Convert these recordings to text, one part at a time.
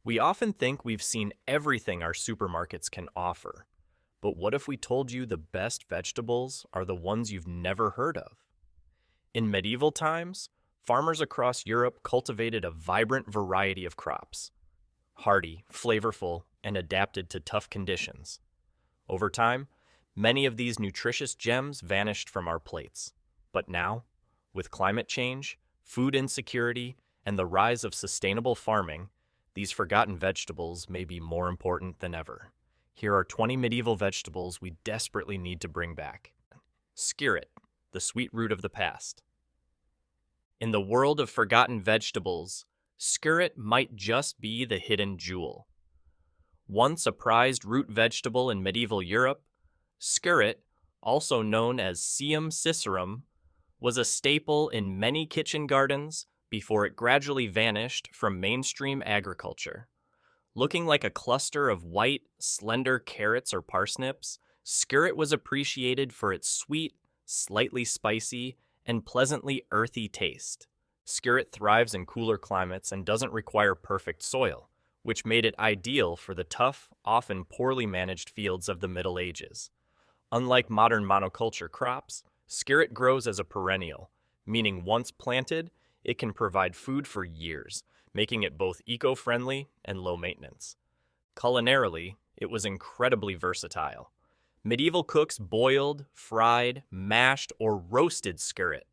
We often think we've seen everything our supermarkets can offer. But what if we told you the best vegetables are the ones you've never heard of? In medieval times, farmers across Europe cultivated a vibrant variety of crops, hearty, flavorful, and adapted to tough conditions. Over time, many of these nutritious gems vanished from our plates. But now, with climate change, food insecurity, and the rise of sustainable farming, these forgotten vegetables may be more important than ever. Here are 20 medieval vegetables we desperately need to bring back. Skirret, the sweet root of the past. In the world of forgotten vegetables, skirret might just be the hidden jewel. Once a prized root vegetable in medieval Europe, skirret, also known as Sium cicerum, was a staple in many kitchen gardens before it gradually vanished from mainstream agriculture. Looking like a cluster of white, slender carrots or parsnips, skirret was appreciated for its sweet, slightly spicy, and pleasantly earthy taste. Skirret thrives in cooler climates and doesn't require perfect soil, which made it ideal for the tough, often poorly managed fields of the Middle Ages. Unlike modern monoculture crops, skirret grows as a perennial, meaning once planted, it can provide food for years, making it both eco-friendly and low-maintenance. Culinarily, it was incredibly versatile. Medieval cooks boiled, fried, mashed, or roasted skirret.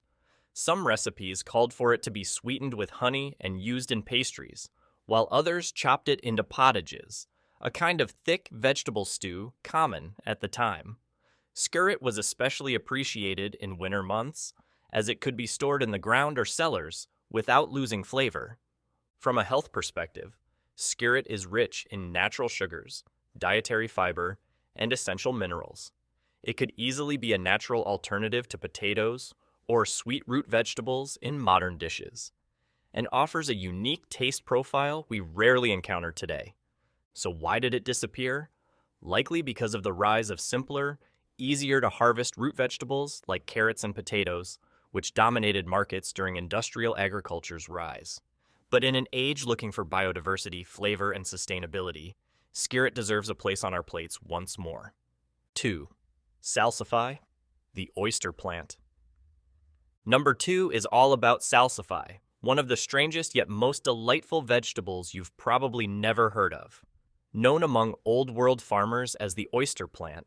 Some recipes called for it to be sweetened with honey and used in pastries, while others chopped it into pottages, a kind of thick vegetable stew common at the time. Skirret was especially appreciated in winter months, as it could be stored in the ground or cellars without losing flavor. From a health perspective, skirret is rich in natural sugars, dietary fiber, and essential minerals. It could easily be a natural alternative to potatoes or sweet root vegetables in modern dishes, and offers a unique taste profile we rarely encounter today. So why did it disappear? Likely because of the rise of simpler, easier to harvest root vegetables like carrots and potatoes, which dominated markets during industrial agriculture's rise. But in an age looking for biodiversity, flavor, and sustainability, skirret deserves a place on our plates once more. 2. Salsify, the oyster plant. Number 2 is all about salsify, one of the strangest yet most delightful vegetables you've probably never heard of. Known among Old World farmers as the oyster plant,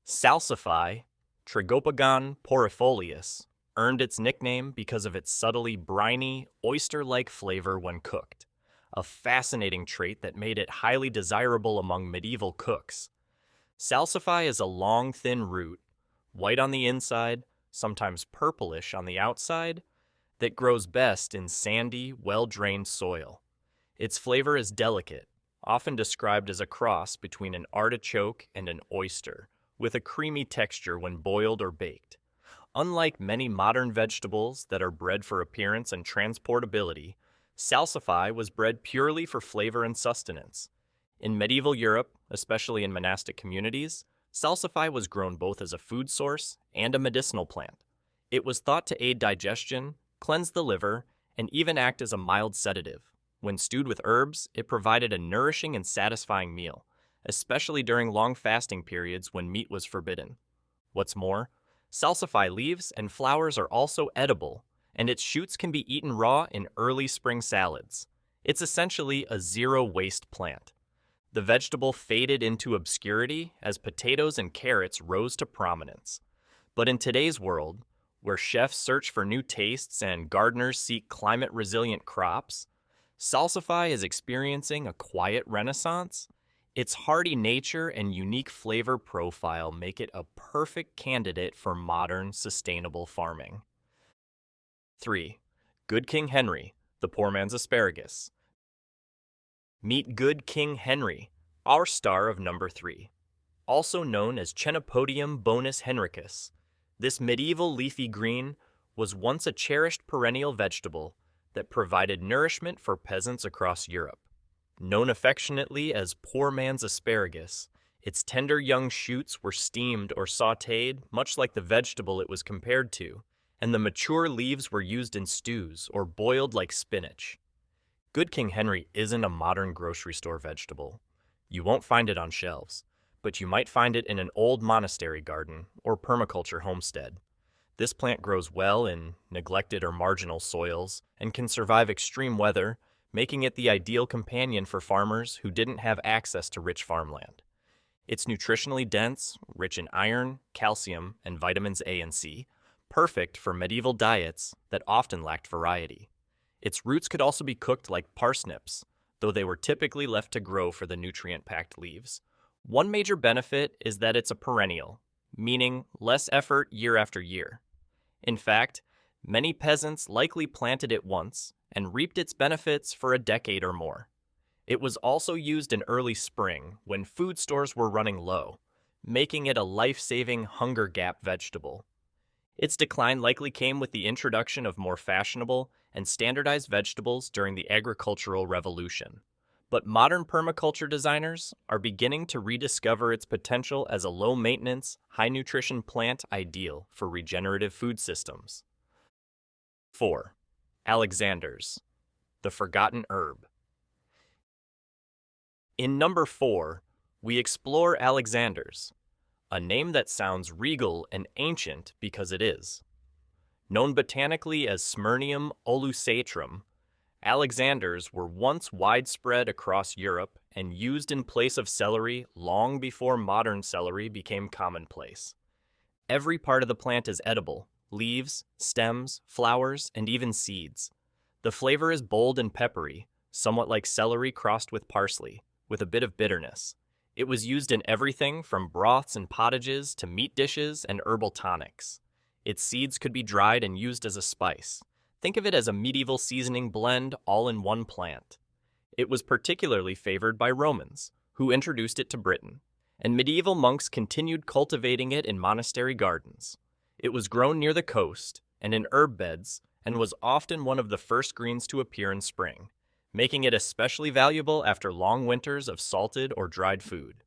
salsify, Tragopagon porifolius, earned its nickname because of its subtly briny, oyster-like flavor when cooked, a fascinating trait that made it highly desirable among medieval cooks. Salsify is a long, thin root, white on the inside, sometimes purplish on the outside, that grows best in sandy, well-drained soil. Its flavor is delicate, often described as a cross between an artichoke and an oyster, with a creamy texture when boiled or baked. Unlike many modern vegetables that are bred for appearance and transportability, salsify was bred purely for flavor and sustenance. In medieval Europe, especially in monastic communities, salsify was grown both as a food source and a medicinal plant. It was thought to aid digestion, cleanse the liver, and even act as a mild sedative. When stewed with herbs, it provided a nourishing and satisfying meal, especially during long fasting periods when meat was forbidden. What's more, salsify leaves and flowers are also edible, and its shoots can be eaten raw in early spring salads. It's essentially a zero-waste plant. The vegetable faded into obscurity as potatoes and carrots rose to prominence. But in today's world, where chefs search for new tastes and gardeners seek climate-resilient crops, salsify is experiencing a quiet renaissance. Its hearty nature and unique flavor profile make it a perfect candidate for modern, sustainable farming. 3. Good King Henry, the poor man's asparagus. Meet Good King Henry, our star of number 3. Also known as Chenopodium bonus henricus, this medieval leafy green was once a cherished perennial vegetable that provided nourishment for peasants across Europe. Known affectionately as poor man's asparagus, its tender young shoots were steamed or sautéed much like the vegetable it was compared to, and the mature leaves were used in stews or boiled like spinach. Good King Henry isn't a modern grocery store vegetable. You won't find it on shelves, but you might find it in an old monastery garden or permaculture homestead. This plant grows well in neglected or marginal soils and can survive extreme weather, making it the ideal companion for farmers who didn't have access to rich farmland. It's nutritionally dense, rich in iron, calcium, and vitamins A and C, perfect for medieval diets that often lacked variety. Its roots could also be cooked like parsnips, though they were typically left to grow for the nutrient-packed leaves. One major benefit is that it's a perennial, meaning less effort year after year. In fact, many peasants likely planted it once and reaped its benefits for a decade or more. It was also used in early spring when food stores were running low, making it a life-saving hunger gap vegetable. Its decline likely came with the introduction of more fashionable and standardized vegetables during the agricultural revolution. But modern permaculture designers are beginning to rediscover its potential as a low-maintenance, high-nutrition plant ideal for regenerative food systems. 4. Alexander's, the forgotten herb. In number 4, we explore Alexander's, a name that sounds regal and ancient because it is. Known botanically as Smyrnium olusatrum, Alexanders were once widespread across Europe and used in place of celery long before modern celery became commonplace. Every part of the plant is edible: leaves, stems, flowers, and even seeds. The flavor is bold and peppery, somewhat like celery crossed with parsley, with a bit of bitterness. It was used in everything from broths and pottages to meat dishes and herbal tonics. Its seeds could be dried and used as a spice. Think of it as a medieval seasoning blend all in one plant. It was particularly favored by Romans, who introduced it to Britain, and medieval monks continued cultivating it in monastery gardens. It was grown near the coast and in herb beds and was often one of the first greens to appear in spring, making it especially valuable after long winters of salted or dried food.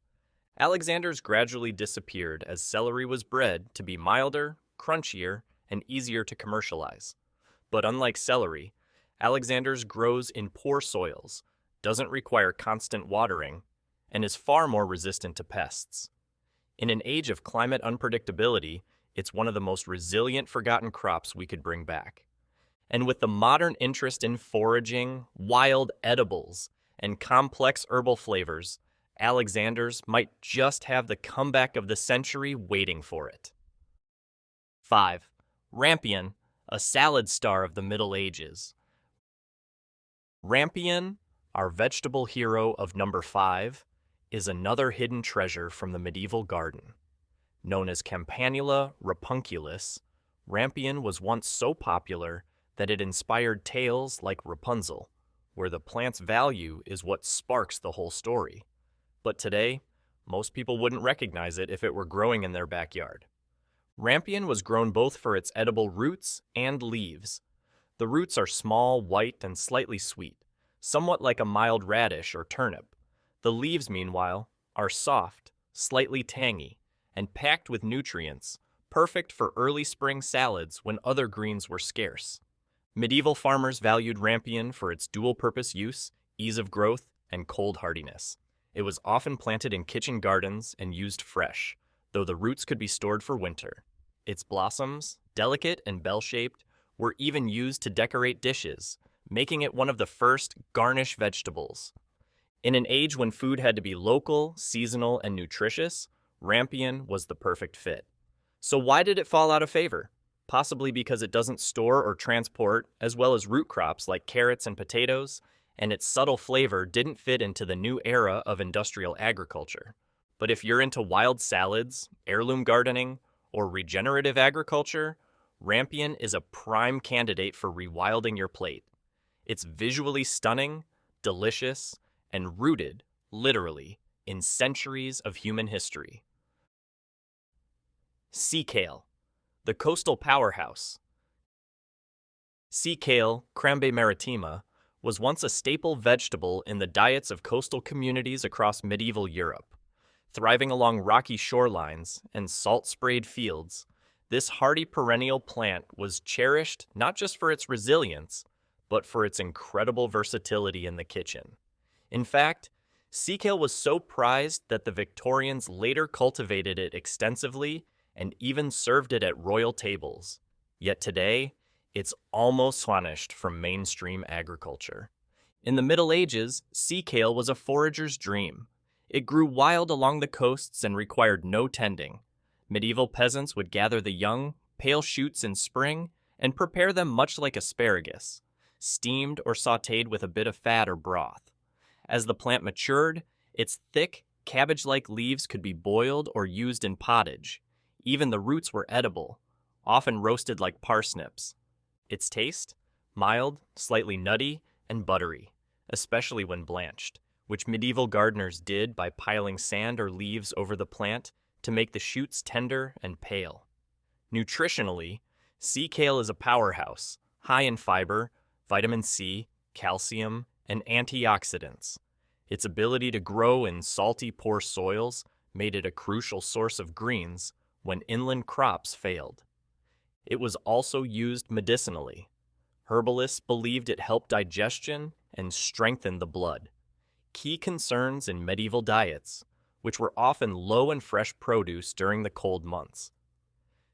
Alexander's gradually disappeared as celery was bred to be milder, crunchier, and easier to commercialize. But unlike celery, Alexander's grows in poor soils, doesn't require constant watering, and is far more resistant to pests. In an age of climate unpredictability, it's one of the most resilient forgotten crops we could bring back. And with the modern interest in foraging, wild edibles, and complex herbal flavors, Alexander's might just have the comeback of the century waiting for it. 5. Rampion, a salad star of the Middle Ages. Rampion, our vegetable hero of number 5, is another hidden treasure from the medieval garden. Known as Campanula rapunculus, Rampion was once so popular that it inspired tales like Rapunzel, where the plant's value is what sparks the whole story. But today, most people wouldn't recognize it if it were growing in their backyard. Rampion was grown both for its edible roots and leaves. The roots are small, white, and slightly sweet, somewhat like a mild radish or turnip. The leaves, meanwhile, are soft, slightly tangy, and packed with nutrients, perfect for early spring salads when other greens were scarce. Medieval farmers valued Rampion for its dual-purpose use, ease of growth, and cold hardiness. It was often planted in kitchen gardens and used fresh, though the roots could be stored for winter. Its blossoms, delicate and bell-shaped, were even used to decorate dishes, making it one of the first garnish vegetables. In an age when food had to be local, seasonal, and nutritious, Rampion was the perfect fit. So why did it fall out of favor? Possibly because it doesn't store or transport, as well as root crops like carrots and potatoes, and its subtle flavor didn't fit into the new era of industrial agriculture. But if you're into wild salads, heirloom gardening, or regenerative agriculture, Rampion is a prime candidate for rewilding your plate. It's visually stunning, delicious, and rooted, literally, in centuries of human history. Sea kale, the coastal powerhouse. Sea kale, Crambe maritima, was once a staple vegetable in the diets of coastal communities across medieval Europe. Thriving along rocky shorelines and salt-sprayed fields, this hardy perennial plant was cherished not just for its resilience, but for its incredible versatility in the kitchen. In fact, sea kale was so prized that the Victorians later cultivated it extensively and even served it at royal tables. Yet today, it's almost vanished from mainstream agriculture. In the Middle Ages, sea kale was a forager's dream. It grew wild along the coasts and required no tending. Medieval peasants would gather the young, pale shoots in spring and prepare them much like asparagus, steamed or sautéed with a bit of fat or broth. As the plant matured, its thick, cabbage-like leaves could be boiled or used in pottage. Even the roots were edible, often roasted like parsnips. Its taste? Mild, slightly nutty, and buttery, especially when blanched, which medieval gardeners did by piling sand or leaves over the plant to make the shoots tender and pale. Nutritionally, sea kale is a powerhouse, high in fiber, vitamin C, calcium, and antioxidants. Its ability to grow in salty, poor soils made it a crucial source of greens when inland crops failed. It was also used medicinally. Herbalists believed it helped digestion and strengthened the blood, key concerns in medieval diets, which were often low in fresh produce during the cold months.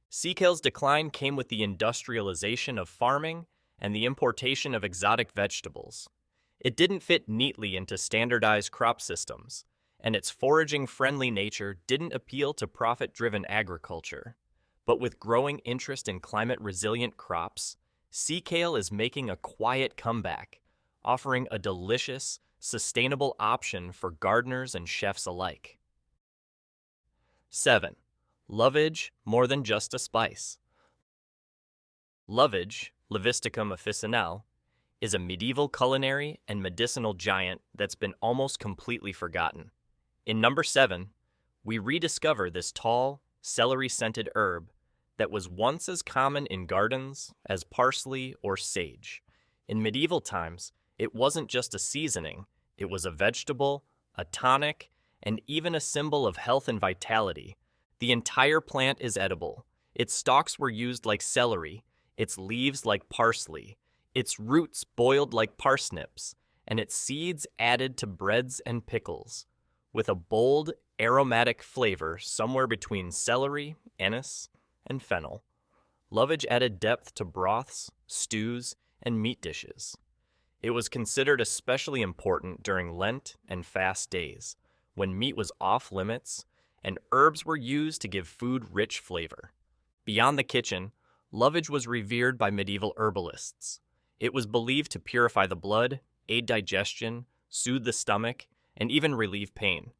Sea kale's decline came with the industrialization of farming and the importation of exotic vegetables. It didn't fit neatly into standardized crop systems, and its foraging-friendly nature didn't appeal to profit-driven agriculture. But with growing interest in climate-resilient crops, sea kale is making a quiet comeback, offering a delicious, sustainable option for gardeners and chefs alike. 7. Lovage, more than just a spice. Lovage, Levisticum officinale, is a medieval culinary and medicinal giant that's been almost completely forgotten. In number 7, we rediscover this tall, celery-scented herb that was once as common in gardens as parsley or sage. In medieval times, it wasn't just a seasoning, it was a vegetable, a tonic, and even a symbol of health and vitality. The entire plant is edible. Its stalks were used like celery, its leaves like parsley, its roots boiled like parsnips, and its seeds added to breads and pickles, with a bold, aromatic flavor somewhere between celery, anise, and fennel. Lovage added depth to broths, stews, and meat dishes. It was considered especially important during Lent and fast days, when meat was off limits and herbs were used to give food rich flavor. Beyond the kitchen, lovage was revered by medieval herbalists. It was believed to purify the blood, aid digestion, soothe the stomach, and even relieve pain.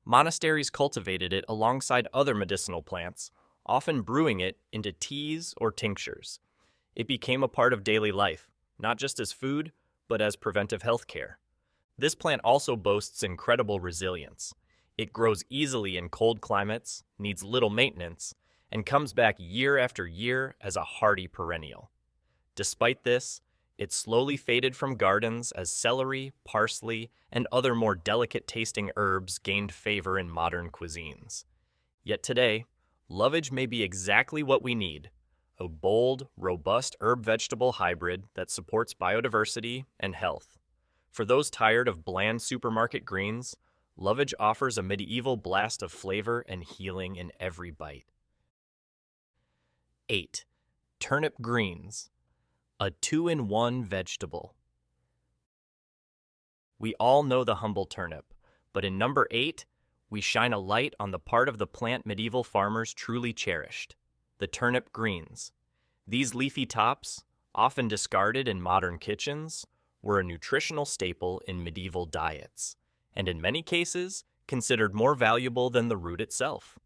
Monasteries cultivated it alongside other medicinal plants, often brewing it into teas or tinctures. It became a part of daily life, not just as food, but as preventive health care. This plant also boasts incredible resilience. It grows easily in cold climates, needs little maintenance, and comes back year after year as a hardy perennial. Despite this, it slowly faded from gardens as celery, parsley, and other more delicate-tasting herbs gained favor in modern cuisines. Yet today, lovage may be exactly what we need: a bold, robust herb-vegetable hybrid that supports biodiversity and health. For those tired of bland supermarket greens, lovage offers a medieval blast of flavor and healing in every bite. 8. Turnip greens, a 2-in-1 vegetable. We all know the humble turnip, but in number 8, we shine a light on the part of the plant medieval farmers truly cherished: the turnip greens. These leafy tops, often discarded in modern kitchens, were a nutritional staple in medieval diets, and in many cases, considered more valuable than the root itself.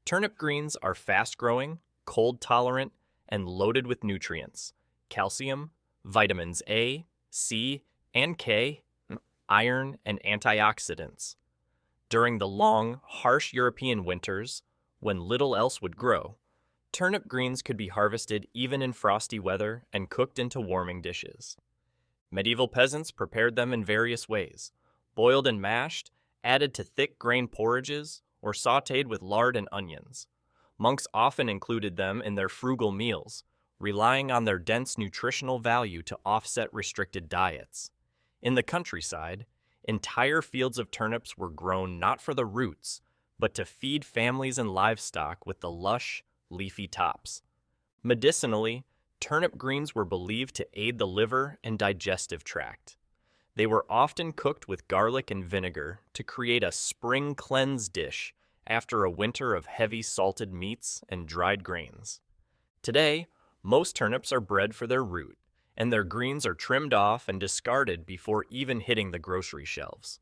Turnip greens are fast-growing, cold-tolerant, and loaded with nutrients: calcium, vitamins A, C, and K, iron, and antioxidants. During the long, harsh European winters, when little else would grow, turnip greens could be harvested even in frosty weather and cooked into warming dishes. Medieval peasants prepared them in various ways: boiled and mashed, added to thick grain porridges, or sautéed with lard and onions. Monks often included them in their frugal meals, relying on their dense nutritional value to offset restricted diets. In the countryside, entire fields of turnips were grown not for the roots, but to feed families and livestock with the lush, leafy tops. Medicinally, turnip greens were believed to aid the liver and digestive tract. They were often cooked with garlic and vinegar to create a spring cleanse dish after a winter of heavy salted meats and dried grains. Today, most turnips are bred for their root, and their greens are trimmed off and discarded before even hitting the grocery shelves.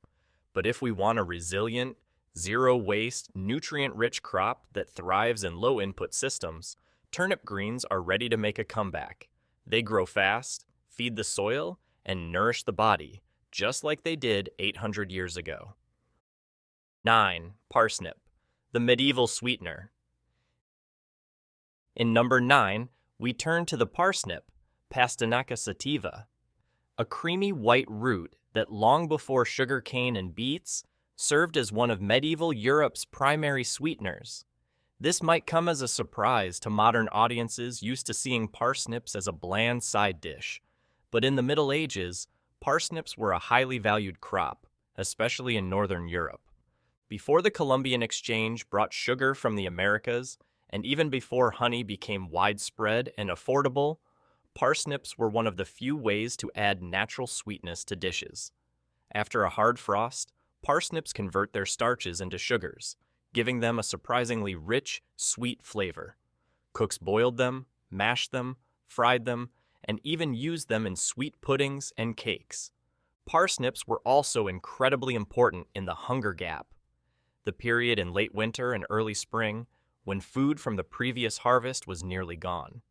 But if we want a resilient, zero-waste, nutrient-rich crop that thrives in low-input systems, turnip greens are ready to make a comeback. They grow fast, feed the soil, and nourish the body, just like they did 800 years ago. 9. Parsnip, the medieval sweetener. In number 9, we turn to the parsnip, Pastinaca sativa, a creamy white root that long before sugar cane and beets served as one of medieval Europe's primary sweeteners. This might come as a surprise to modern audiences used to seeing parsnips as a bland side dish, but in the Middle Ages, parsnips were a highly valued crop, especially in Northern Europe. Before the Columbian Exchange brought sugar from the Americas, and even before honey became widespread and affordable, parsnips were one of the few ways to add natural sweetness to dishes. After a hard frost, parsnips convert their starches into sugars, giving them a surprisingly rich, sweet flavor. Cooks boiled them, mashed them, fried them, and even used them in sweet puddings and cakes. Parsnips were also incredibly important in the hunger gap, the period in late winter and early spring when food from the previous harvest was nearly gone.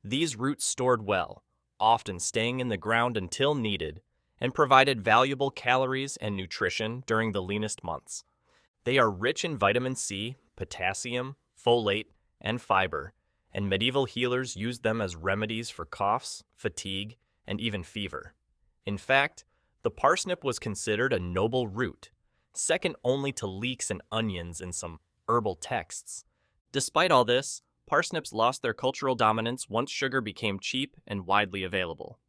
These roots stored well, often staying in the ground until needed, and provided valuable calories and nutrition during the leanest months. They are rich in vitamin C, potassium, folate, and fiber, and medieval healers used them as remedies for coughs, fatigue, and even fever. In fact, the parsnip was considered a noble root, second only to leeks and onions in some herbal texts. Despite all this, parsnips lost their cultural dominance once sugar became cheap and widely available.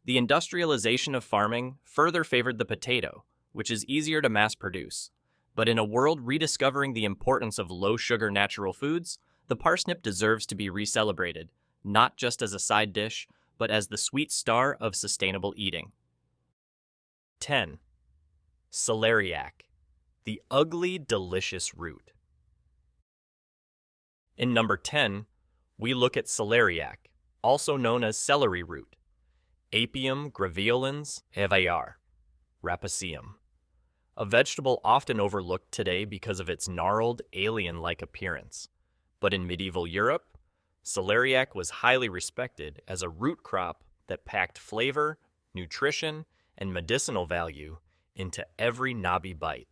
The industrialization of farming further favored the potato, which is easier to mass produce. But in a world rediscovering the importance of low-sugar natural foods, the parsnip deserves to be re-celebrated, not just as a side dish, but as the sweet star of sustainable eating. 10. Celeriac, the ugly, delicious root. In number 10, we look at celeriac, also known as celery root, Apium graveolens var. Rapaceum, a vegetable often overlooked today because of its gnarled, alien-like appearance. But in medieval Europe, celeriac was highly respected as a root crop that packed flavor, nutrition, and medicinal value into every knobby bite.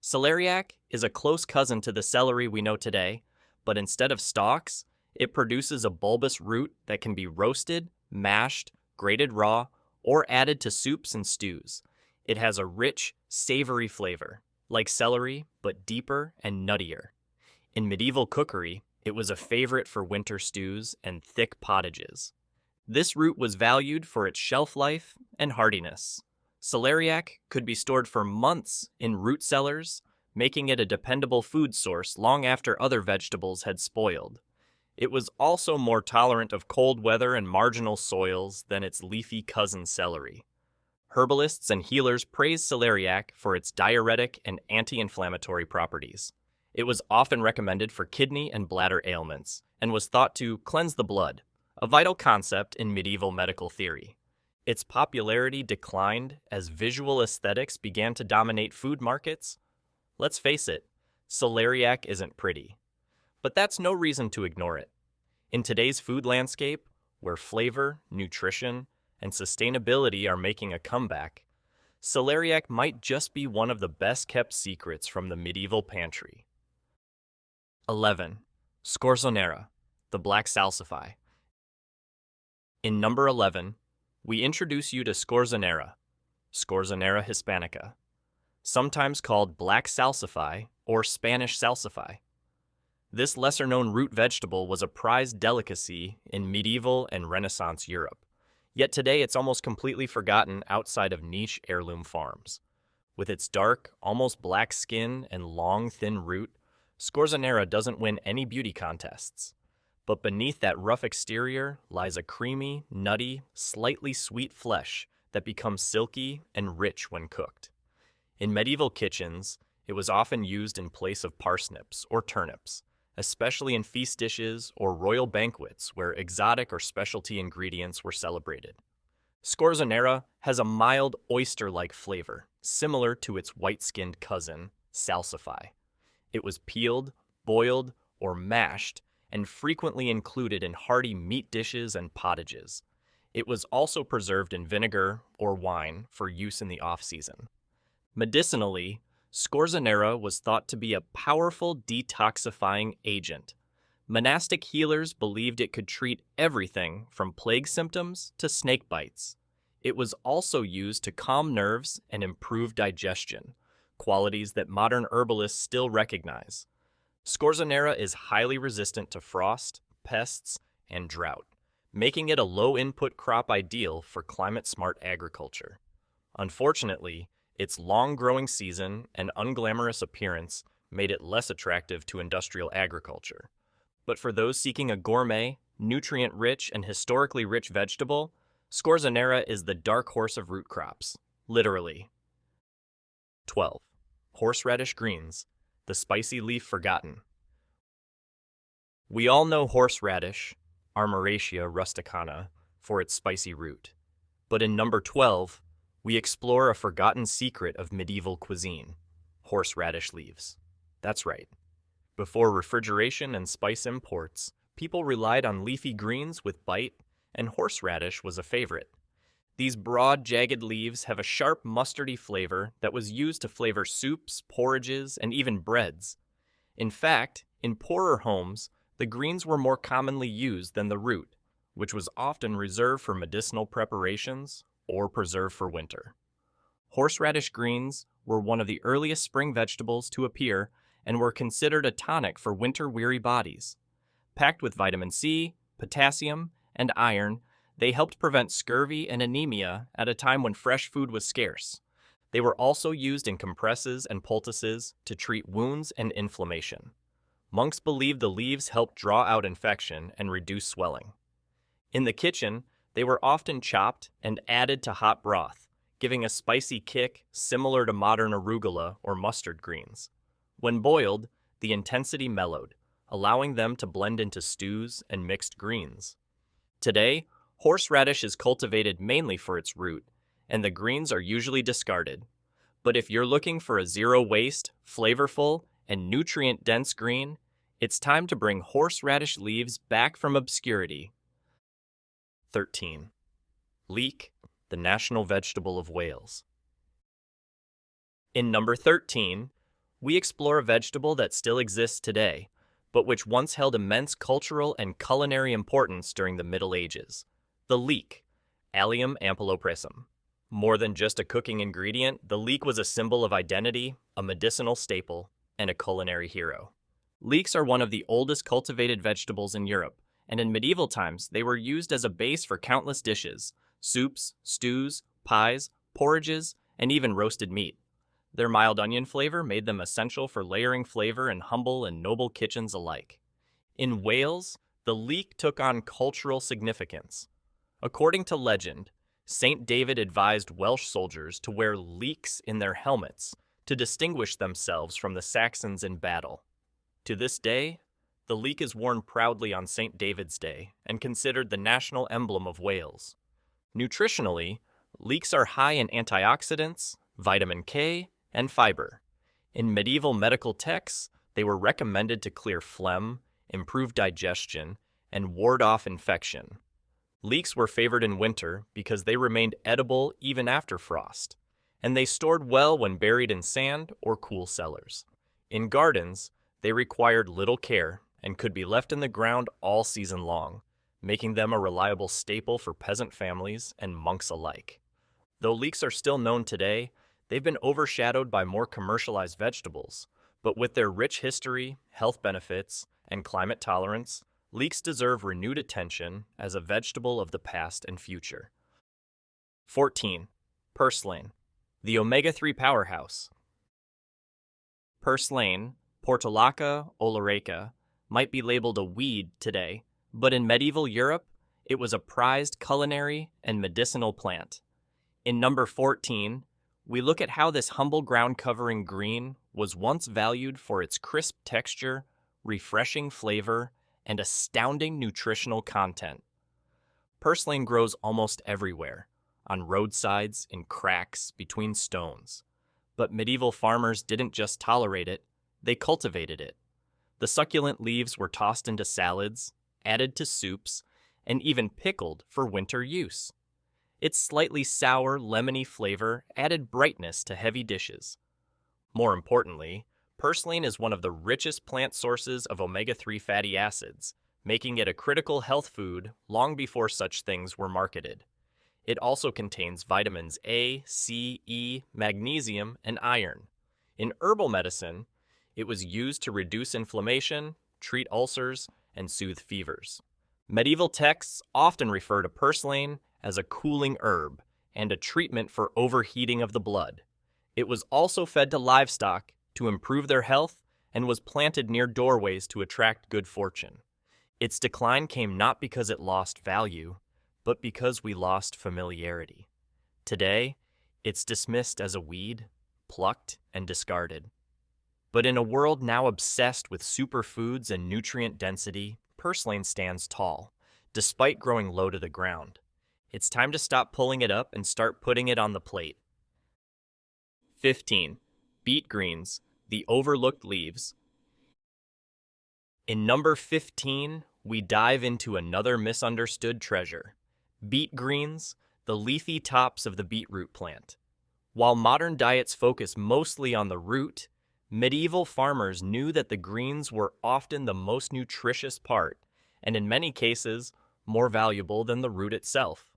Celeriac is a close cousin to the celery we know today, but instead of stalks, it produces a bulbous root that can be roasted, mashed, grated raw, or added to soups and stews. It has a rich, savory flavor, like celery, but deeper and nuttier. In medieval cookery, it was a favorite for winter stews and thick pottages. This root was valued for its shelf life and hardiness. Celeriac could be stored for months in root cellars, making it a dependable food source long after other vegetables had spoiled. It was also more tolerant of cold weather and marginal soils than its leafy cousin celery. Herbalists and healers praised celeriac for its diuretic and anti-inflammatory properties. It was often recommended for kidney and bladder ailments, and was thought to cleanse the blood, a vital concept in medieval medical theory. Its popularity declined as visual aesthetics began to dominate food markets. Let's face it, celeriac isn't pretty. But that's no reason to ignore it. In today's food landscape, where flavor, nutrition, and sustainability are making a comeback, celeriac might just be one of the best-kept secrets from the medieval pantry. 11. Scorzonera, the black salsify. In number 11, we introduce you to Scorzonera, Scorzonera hispanica, sometimes called black salsify or Spanish salsify. This lesser-known root vegetable was a prized delicacy in medieval and Renaissance Europe. Yet today it's almost completely forgotten outside of niche heirloom farms. With its dark, almost black skin and long, thin root, Scorzonera doesn't win any beauty contests. But beneath that rough exterior lies a creamy, nutty, slightly sweet flesh that becomes silky and rich when cooked. In medieval kitchens, it was often used in place of parsnips or turnips, especially in feast dishes or royal banquets where exotic or specialty ingredients were celebrated. Scorzonera has a mild oyster-like flavor, similar to its white-skinned cousin, Salsify. It was peeled, boiled, or mashed, and frequently included in hearty meat dishes and pottages. It was also preserved in vinegar or wine for use in the off-season. Medicinally, Scorzonera was thought to be a powerful detoxifying agent. Monastic healers believed it could treat everything from plague symptoms to snake bites. It was also used to calm nerves and improve digestion, qualities that modern herbalists still recognize. Scorzonera is highly resistant to frost, pests, and drought, making it a low-input crop ideal for climate-smart agriculture. Unfortunately, its long growing season and unglamorous appearance made it less attractive to industrial agriculture. But for those seeking a gourmet, nutrient-rich, and historically rich vegetable, Scorzonera is the dark horse of root crops, literally. 12. Horseradish greens, the spicy leaf forgotten. We all know horseradish, Armoracia rusticana, for its spicy root. But in number 12, we explore a forgotten secret of medieval cuisine, horseradish leaves. That's right. Before refrigeration and spice imports, people relied on leafy greens with bite, and horseradish was a favorite. These broad, jagged leaves have a sharp, mustardy flavor that was used to flavor soups, porridges, and even breads. In fact, in poorer homes, the greens were more commonly used than the root, which was often reserved for medicinal preparations or preserved for winter. Horseradish greens were one of the earliest spring vegetables to appear and were considered a tonic for winter-weary bodies. Packed with vitamin C, potassium, and iron, they helped prevent scurvy and anemia at a time when fresh food was scarce. They were also used in compresses and poultices to treat wounds and inflammation. Monks believed the leaves helped draw out infection and reduce swelling. In the kitchen, they were often chopped and added to hot broth, giving a spicy kick similar to modern arugula or mustard greens. When boiled, the intensity mellowed, allowing them to blend into stews and mixed greens. Today, horseradish is cultivated mainly for its root, and the greens are usually discarded. But if you're looking for a zero-waste, flavorful, and nutrient-dense green, it's time to bring horseradish leaves back from obscurity. 13. Leek, the national vegetable of Wales. In number 13, we explore a vegetable that still exists today, but which once held immense cultural and culinary importance during the Middle Ages. The leek, Allium ampulopressum. More than just a cooking ingredient, the leek was a symbol of identity, a medicinal staple, and a culinary hero. Leeks are one of the oldest cultivated vegetables in Europe, and in medieval times they were used as a base for countless dishes, soups, stews, pies, porridges, and even roasted meat. Their mild onion flavor made them essential for layering flavor in humble and noble kitchens alike. In Wales, the leek took on cultural significance. According to legend, Saint David advised Welsh soldiers to wear leeks in their helmets to distinguish themselves from the Saxons in battle. To this day, the leek is worn proudly on St. David's Day and considered the national emblem of Wales. Nutritionally, leeks are high in antioxidants, vitamin K, and fiber. In medieval medical texts, they were recommended to clear phlegm, improve digestion, and ward off infection. Leeks were favored in winter because they remained edible even after frost, and they stored well when buried in sand or cool cellars. In gardens, they required little care and could be left in the ground all season long, making them a reliable staple for peasant families and monks alike. Though leeks are still known today, they've been overshadowed by more commercialized vegetables, but with their rich history, health benefits, and climate tolerance, leeks deserve renewed attention as a vegetable of the past and future. 14. Purslane, the omega-3 powerhouse. Purslane, Portulaca oleracea, might be labeled a weed today, but in medieval Europe, it was a prized culinary and medicinal plant. In number 14, we look at how this humble ground-covering green was once valued for its crisp texture, refreshing flavor, and astounding nutritional content. Purslane grows almost everywhere, on roadsides, in cracks, between stones. But medieval farmers didn't just tolerate it, they cultivated it. The succulent leaves were tossed into salads, added to soups, and even pickled for winter use. Its slightly sour, lemony flavor added brightness to heavy dishes. More importantly, purslane is one of the richest plant sources of omega-3 fatty acids, making it a critical health food long before such things were marketed. It also contains vitamins A, C, E, magnesium, and iron. In herbal medicine, it was used to reduce inflammation, treat ulcers, and soothe fevers. Medieval texts often refer to purslane as a cooling herb and a treatment for overheating of the blood. It was also fed to livestock to improve their health and was planted near doorways to attract good fortune. Its decline came not because it lost value, but because we lost familiarity. Today, it's dismissed as a weed, plucked and discarded. But in a world now obsessed with superfoods and nutrient density, purslane stands tall, despite growing low to the ground. It's time to stop pulling it up and start putting it on the plate. 15. Beet greens, the overlooked leaves. In number 15, we dive into another misunderstood treasure. Beet greens, the leafy tops of the beetroot plant. While modern diets focus mostly on the root, medieval farmers knew that the greens were often the most nutritious part, and in many cases, more valuable than the root itself.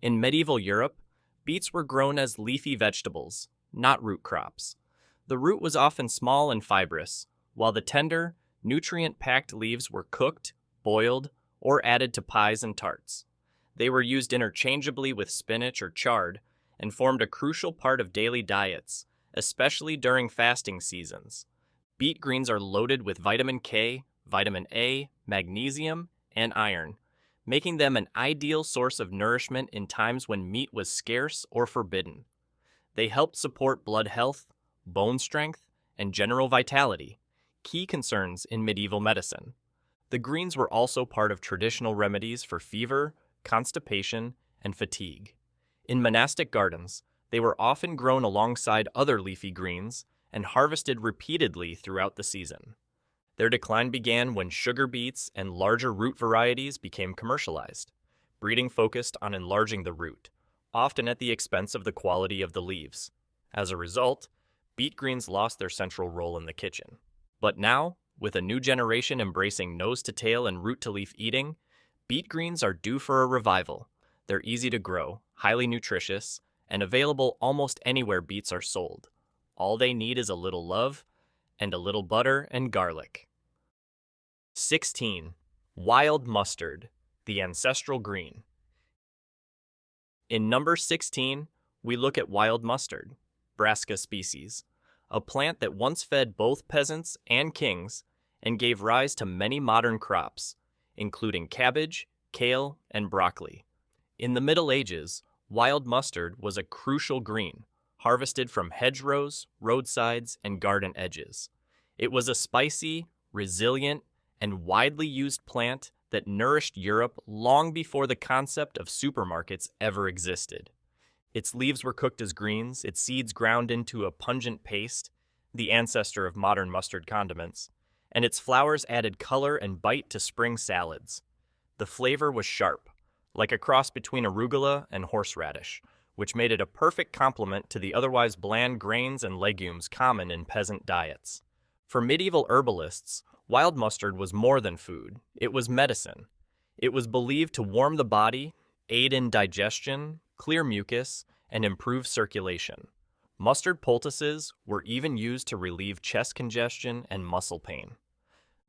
In medieval Europe, beets were grown as leafy vegetables, not root crops. The root was often small and fibrous, while the tender, nutrient-packed leaves were cooked, boiled, or added to pies and tarts. They were used interchangeably with spinach or chard and formed a crucial part of daily diets, especially during fasting seasons. Beet greens are loaded with vitamin K, vitamin A, magnesium, and iron, making them an ideal source of nourishment in times when meat was scarce or forbidden. They helped support blood health, bone strength, and general vitality, key concerns in medieval medicine. The greens were also part of traditional remedies for fever, constipation, and fatigue. In monastic gardens, they were often grown alongside other leafy greens and harvested repeatedly throughout the season. Their decline began when sugar beets and larger root varieties became commercialized. Breeding focused on enlarging the root, often at the expense of the quality of the leaves. As a result, beet greens lost their central role in the kitchen. But now, with a new generation embracing nose-to-tail and root-to-leaf eating, beet greens are due for a revival. They're easy to grow, highly nutritious, and available almost anywhere beets are sold. All they need is a little love and a little butter and garlic. 16. Wild mustard, the ancestral green. In number 16, we look at wild mustard, Brassica species, a plant that once fed both peasants and kings and gave rise to many modern crops, including cabbage, kale, and broccoli. In the Middle Ages, wild mustard was a crucial green, harvested from hedgerows, roadsides, and garden edges. It was a spicy, resilient, and widely used plant that nourished Europe long before the concept of supermarkets ever existed. Its leaves were cooked as greens, its seeds ground into a pungent paste, the ancestor of modern mustard condiments, and its flowers added color and bite to spring salads. The flavor was sharp, like a cross between arugula and horseradish, which made it a perfect complement to the otherwise bland grains and legumes common in peasant diets. For medieval herbalists, wild mustard was more than food, it was medicine. It was believed to warm the body, aid in digestion, clear mucus, and improve circulation. Mustard poultices were even used to relieve chest congestion and muscle pain.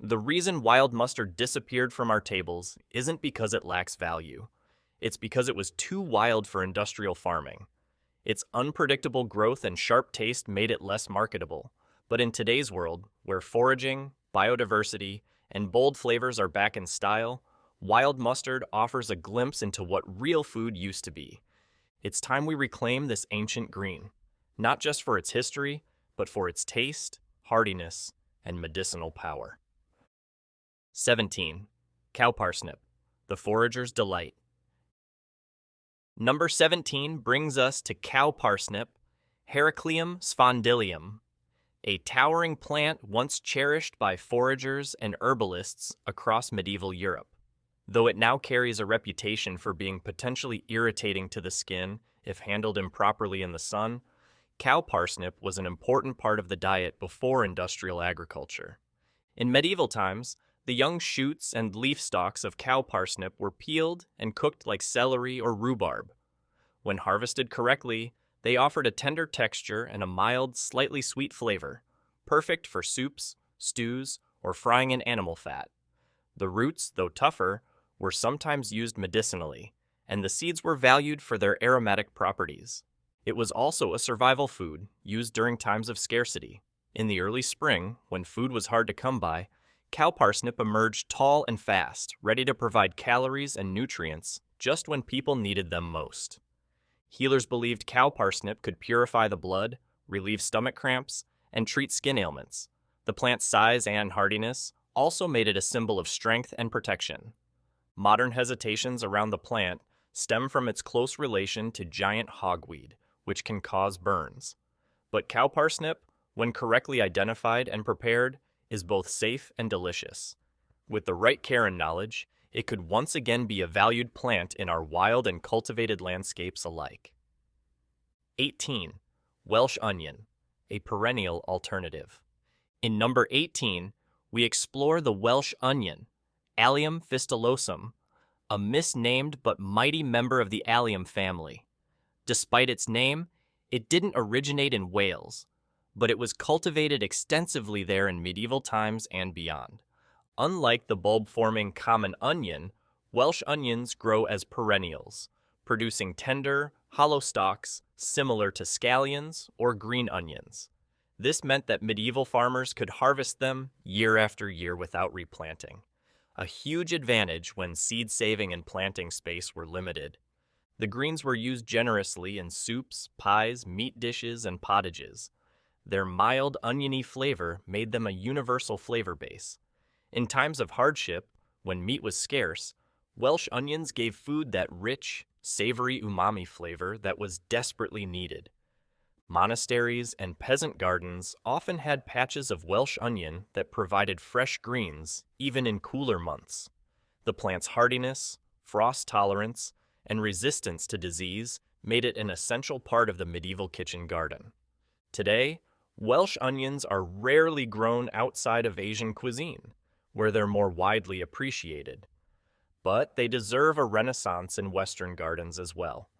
The reason wild mustard disappeared from our tables isn't because it lacks value. It's because it was too wild for industrial farming. Its unpredictable growth and sharp taste made it less marketable. But in today's world, where foraging, biodiversity, and bold flavors are back in style, wild mustard offers a glimpse into what real food used to be. It's time we reclaim this ancient green, not just for its history, but for its taste, hardiness, and medicinal power. 17. Cow parsnip, the forager's delight. Number 17 brings us to cow parsnip, Heracleum spondylium, a towering plant once cherished by foragers and herbalists across medieval Europe. Though it now carries a reputation for being potentially irritating to the skin if handled improperly in the sun, cow parsnip was an important part of the diet before industrial agriculture. In medieval times, the young shoots and leaf stalks of cow parsnip were peeled and cooked like celery or rhubarb. When harvested correctly, they offered a tender texture and a mild, slightly sweet flavor, perfect for soups, stews, or frying in animal fat. The roots, though tougher, were sometimes used medicinally, and the seeds were valued for their aromatic properties. It was also a survival food, used during times of scarcity. In the early spring, when food was hard to come by, cow parsnip emerged tall and fast, ready to provide calories and nutrients just when people needed them most. Healers believed cow parsnip could purify the blood, relieve stomach cramps, and treat skin ailments. The plant's size and hardiness also made it a symbol of strength and protection. Modern hesitations around the plant stem from its close relation to giant hogweed, which can cause burns. But cow parsnip, when correctly identified and prepared, is both safe and delicious. With the right care and knowledge, it could once again be a valued plant in our wild and cultivated landscapes alike. 18. Welsh onion, a perennial alternative. In number 18, we explore the Welsh onion, Allium fistulosum, a misnamed but mighty member of the allium family. Despite its name, it didn't originate in Wales, but it was cultivated extensively there in medieval times and beyond. Unlike the bulb-forming common onion, Welsh onions grow as perennials, producing tender, hollow stalks similar to scallions or green onions. This meant that medieval farmers could harvest them year after year without replanting, a huge advantage when seed saving and planting space were limited. The greens were used generously in soups, pies, meat dishes, and pottages. Their mild, oniony flavor made them a universal flavor base. In times of hardship, when meat was scarce, Welsh onions gave food that rich, savory umami flavor that was desperately needed. Monasteries and peasant gardens often had patches of Welsh onion that provided fresh greens, even in cooler months. The plant's hardiness, frost tolerance, and resistance to disease made it an essential part of the medieval kitchen garden. Today, Welsh onions are rarely grown outside of Asian cuisine, where they're more widely appreciated. But they deserve a renaissance in Western gardens as well.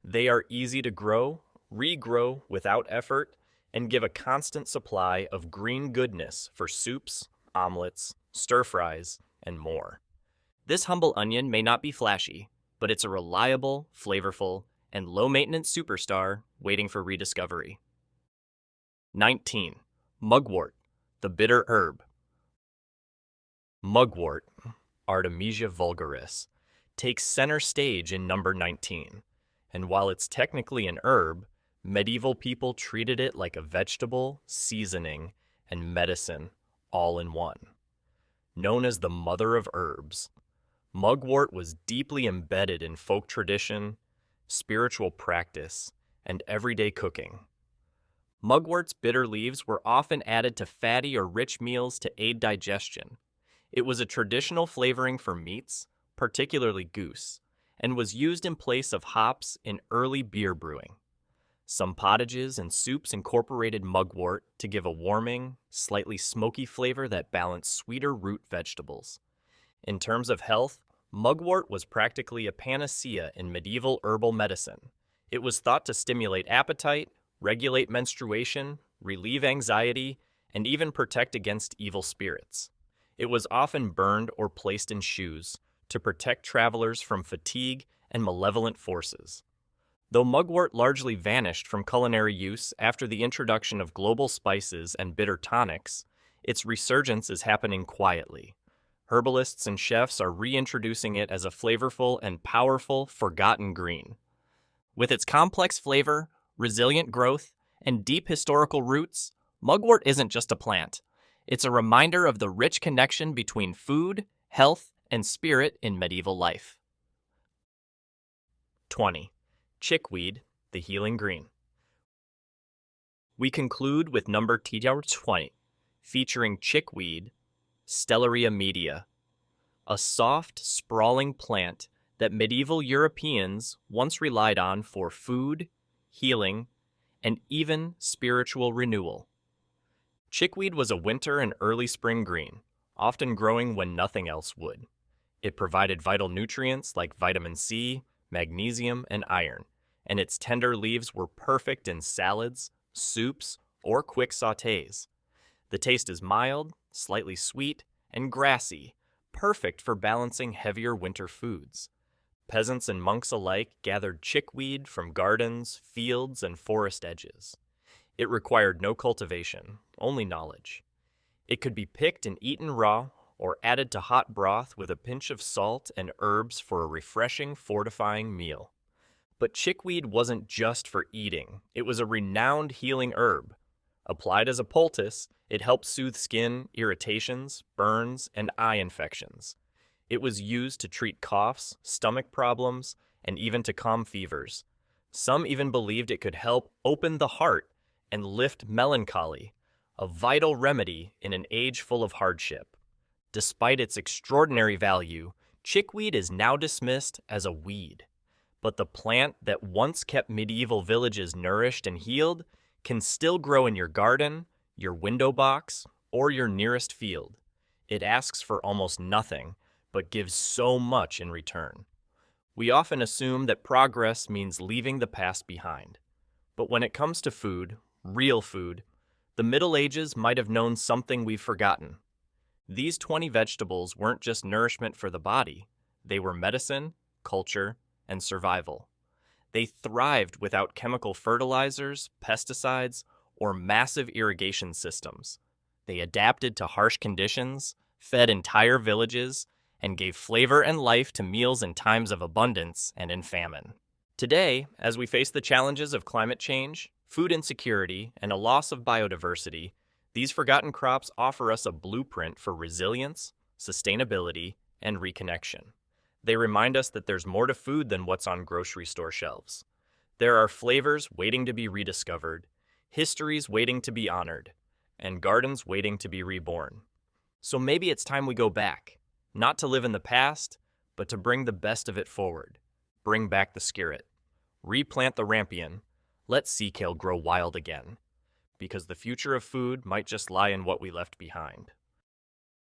They are easy to grow, regrow without effort, and give a constant supply of green goodness for soups, omelets, stir-fries, and more. This humble onion may not be flashy, but it's a reliable, flavorful, and low-maintenance superstar waiting for rediscovery. 19. Mugwort, the bitter herb. Mugwort, Artemisia vulgaris, takes center stage in number 19, and while it's technically an herb, medieval people treated it like a vegetable, seasoning, and medicine all in one. Known as the mother of herbs, mugwort was deeply embedded in folk tradition, spiritual practice, and everyday cooking. Mugwort's bitter leaves were often added to fatty or rich meals to aid digestion. It was a traditional flavoring for meats, particularly goose, and was used in place of hops in early beer brewing. Some pottages and soups incorporated mugwort to give a warming, slightly smoky flavor that balanced sweeter root vegetables. In terms of health, mugwort was practically a panacea in medieval herbal medicine. It was thought to stimulate appetite, regulate menstruation, relieve anxiety, and even protect against evil spirits. It was often burned or placed in shoes to protect travelers from fatigue and malevolent forces. Though mugwort largely vanished from culinary use after the introduction of global spices and bitter tonics, its resurgence is happening quietly. Herbalists and chefs are reintroducing it as a flavorful and powerful forgotten green. With its complex flavor, resilient growth, and deep historical roots, mugwort isn't just a plant. It's a reminder of the rich connection between food, health, and spirit in medieval life. 20. Chickweed, the healing green. We conclude with number 20, featuring chickweed, Celeriac media, a soft, sprawling plant that medieval Europeans once relied on for food, healing, and even spiritual renewal. Chickweed was a winter and early spring green, often growing when nothing else would. It provided vital nutrients like vitamin C, magnesium, and iron, and its tender leaves were perfect in salads, soups, or quick sautés. The taste is mild, slightly sweet, and grassy, perfect for balancing heavier winter foods. Peasants and monks alike gathered chickweed from gardens, fields, and forest edges. It required no cultivation, only knowledge. It could be picked and eaten raw or added to hot broth with a pinch of salt and herbs for a refreshing, fortifying meal. But chickweed wasn't just for eating. It was a renowned healing herb. Applied as a poultice, it helped soothe skin, irritations, burns, and eye infections. It was used to treat coughs, stomach problems, and even to calm fevers. Some even believed it could help open the heart and lift melancholy, a vital remedy in an age full of hardship. Despite its extraordinary value, chickweed is now dismissed as a weed. But the plant that once kept medieval villages nourished and healed can still grow in your garden, your window box, or your nearest field. It asks for almost nothing, but gives so much in return. We often assume that progress means leaving the past behind. But when it comes to food, real food, the Middle Ages might have known something we've forgotten. These 20 vegetables weren't just nourishment for the body, they were medicine, culture, and survival. They thrived without chemical fertilizers, pesticides, or massive irrigation systems. They adapted to harsh conditions, fed entire villages, and gave flavor and life to meals in times of abundance and in famine. Today, as we face the challenges of climate change, food insecurity, and a loss of biodiversity, these forgotten crops offer us a blueprint for resilience, sustainability, and reconnection. They remind us that there's more to food than what's on grocery store shelves. There are flavors waiting to be rediscovered, histories waiting to be honored, and gardens waiting to be reborn. So maybe it's time we go back, not to live in the past, but to bring the best of it forward. Bring back the Skirret. Replant the Rampion. Let sea kale grow wild again. Because the future of food might just lie in what we left behind.